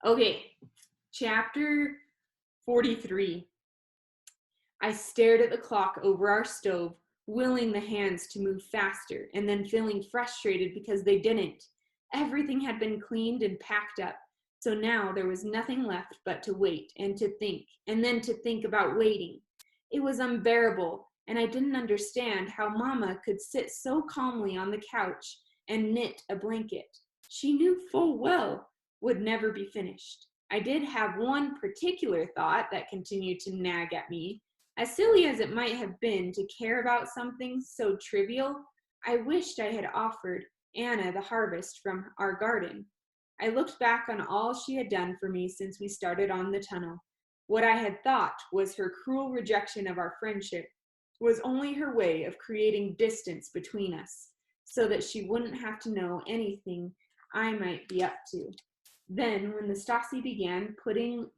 Okay, chapter 43. I stared at the clock over our stove, willing the hands to move faster, and then feeling frustrated because they didn't. Everything had been cleaned and packed up, so now there was nothing left but to wait and to think, and then to think about waiting. It was unbearable, and I didn't understand how Mama could sit so calmly on the couch and knit a blanket. She knew full well would never be finished. I did have one particular thought that continued to nag at me. As silly as it might have been to care about something so trivial, I wished I had offered Anna the harvest from our garden. I looked back on all she had done for me since we started on the tunnel. What I had thought was her cruel rejection of our friendship was only her way of creating distance between us, so that she wouldn't have to know anything I might be up to. Then, when the Stasi began putting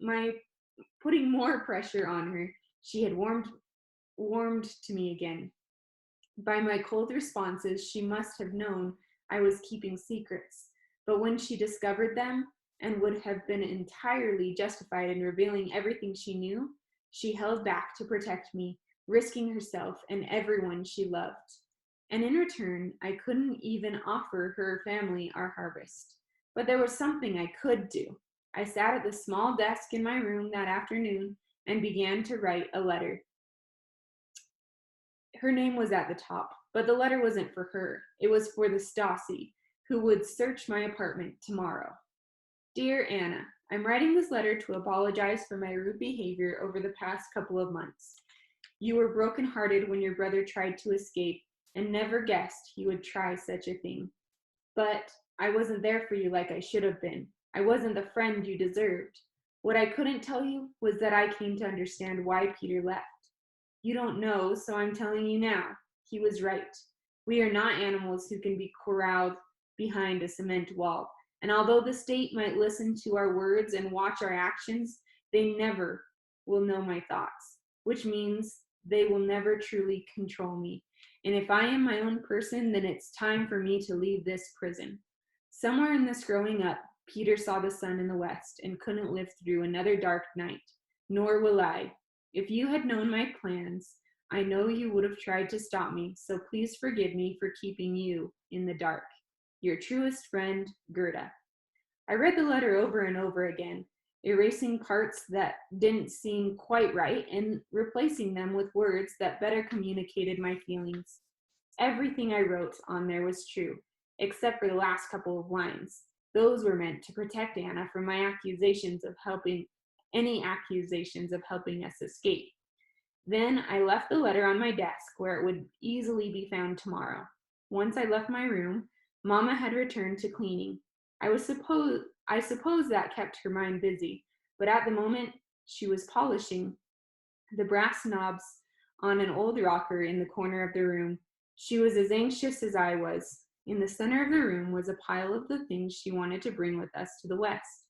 more pressure on her, she had warmed to me again. By my cold responses, she must have known I was keeping secrets. But when she discovered them, and would have been entirely justified in revealing everything she knew, she held back to protect me, risking herself and everyone she loved. And in return, I couldn't even offer her family our harvest. But there was something I could do. I sat at the small desk in my room that afternoon and began to write a letter. Her name was at the top, but the letter wasn't for her. It was for the Stasi, who would search my apartment tomorrow. Dear Anna, I'm writing this letter to apologize for my rude behavior over the past couple of months. You were brokenhearted when your brother tried to escape and never guessed he would try such a thing. But I wasn't there for you like I should have been. I wasn't the friend you deserved. What I couldn't tell you was that I came to understand why Peter left. You don't know, so I'm telling you now. He was right. We are not animals who can be corralled behind a cement wall. And although the state might listen to our words and watch our actions, they never will know my thoughts, which means they will never truly control me. And if I am my own person, then it's time for me to leave this prison. Somewhere in this growing up, Peter saw the sun in the west and couldn't live through another dark night. Nor will I. If you had known my plans, I know you would have tried to stop me, so please forgive me for keeping you in the dark. Your truest friend, Gerda. I read the letter over and over again, erasing parts that didn't seem quite right and replacing them with words that better communicated my feelings. Everything I wrote on there was true, except for the last couple of lines. Those were meant to protect Anna from any accusations of helping us escape. Then I left the letter on my desk where it would easily be found tomorrow. Once I left my room, Mama had returned to cleaning. I suppose that kept her mind busy, but at the moment she was polishing the brass knobs on an old rocker in the corner of the room. She was as anxious as I was. In the center of the room was a pile of the things she wanted to bring with us to the West.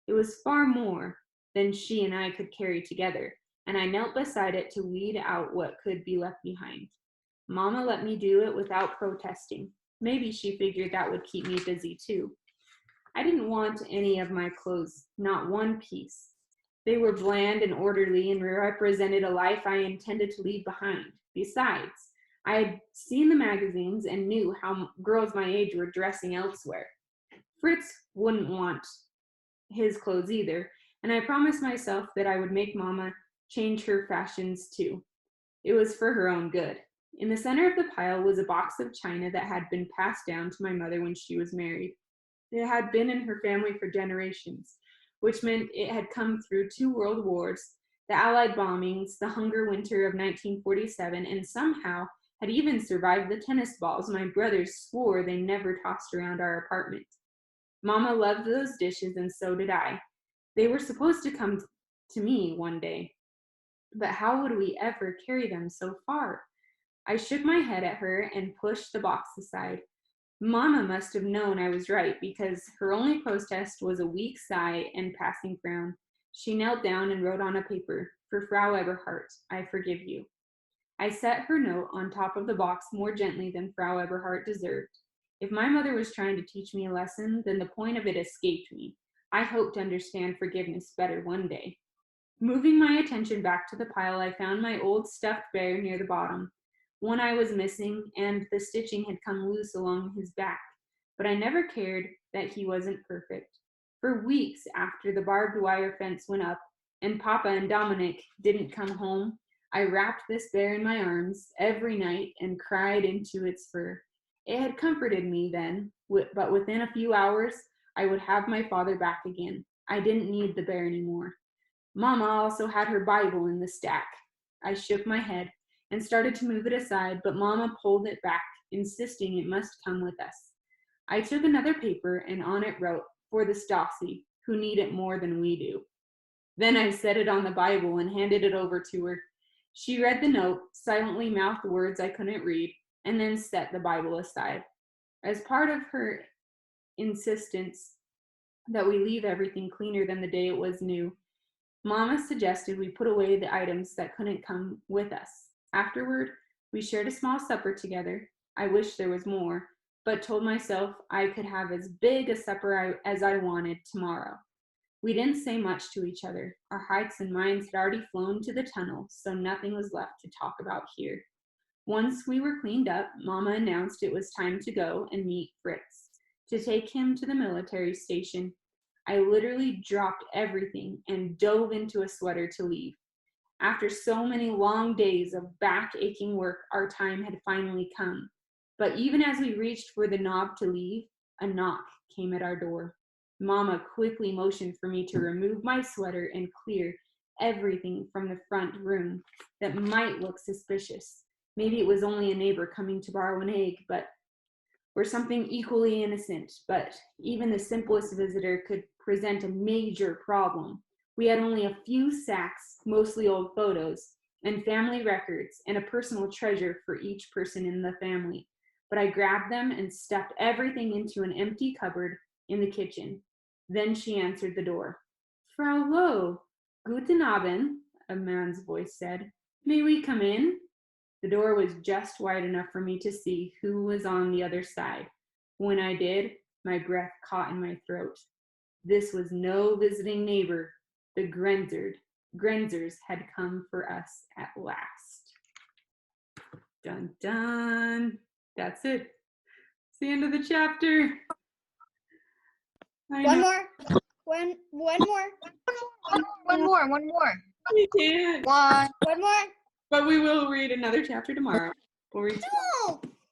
It was far more than she and I could carry together, and I knelt beside it to weed out what could be left behind. Mama let me do it without protesting. Maybe she figured that would keep me busy too. I didn't want any of my clothes, not one piece. They were bland and orderly and represented a life I intended to leave behind. Besides, I had seen the magazines and knew how girls my age were dressing elsewhere. Fritz wouldn't want his clothes either, and I promised myself that I would make Mama change her fashions too. It was for her own good. In the center of the pile was a box of china that had been passed down to my mother when she was married. It had been in her family for generations, which meant it had come through 2 world wars, the Allied bombings, the hunger winter of 1947, and somehow had even survived the tennis balls my brothers swore they never tossed around our apartment. Mama loved those dishes, and so did I. They were supposed to come to me one day, but how would we ever carry them so far? I shook my head at her and pushed the box aside. Mama must have known I was right, because her only protest was a weak sigh and passing frown. She knelt down and wrote on a paper, "For Frau Eberhardt, I forgive you." I set her note on top of the box more gently than Frau Eberhardt deserved. If my mother was trying to teach me a lesson, then the point of it escaped me. I hope to understand forgiveness better one day. Moving my attention back to the pile, I found my old stuffed bear near the bottom. One eye was missing, and the stitching had come loose along his back, but I never cared that he wasn't perfect. For weeks after the barbed wire fence went up and Papa and Dominic didn't come home, I wrapped this bear in my arms every night and cried into its fur. It had comforted me then, but within a few hours, I would have my father back again. I didn't need the bear anymore. Mama also had her Bible in the stack. I shook my head and started to move it aside, but Mama pulled it back, insisting it must come with us. I took another paper and on it wrote, "For the Stasi, who need it more than we do." Then I set it on the Bible and handed it over to her. She read the note, silently mouthed words I couldn't read, and then set the Bible aside. As part of her insistence that we leave everything cleaner than the day it was new, Mama suggested we put away the items that couldn't come with us. Afterward, we shared a small supper together. I wished there was more, but told myself I could have as big a supper as I wanted tomorrow. We didn't say much to each other. Our hearts and minds had already flown to the tunnel, so nothing was left to talk about here. Once we were cleaned up, Mama announced it was time to go and meet Fritz, to take him to the military station. I literally dropped everything and dove into a sweater to leave. After so many long days of back-aching work, our time had finally come. But even as we reached for the knob to leave, a knock came at our door. Mama quickly motioned for me to remove my sweater and clear everything from the front room that might look suspicious. Maybe it was only a neighbor coming to borrow an egg, or something equally innocent, but even the simplest visitor could present a major problem. We had only a few sacks, mostly old photos, and family records, and a personal treasure for each person in the family. But I grabbed them and stuffed everything into an empty cupboard in the kitchen. Then she answered the door. "Frau Loh, guten Abend," a man's voice said. "May we come in?" The door was just wide enough for me to see who was on the other side. When I did, my breath caught in my throat. This was no visiting neighbor. The Grenzers had come for us at last. Dun dun. That's it. It's the end of the chapter. One more. One more. We can't. One more. But we will read another chapter tomorrow. We'll read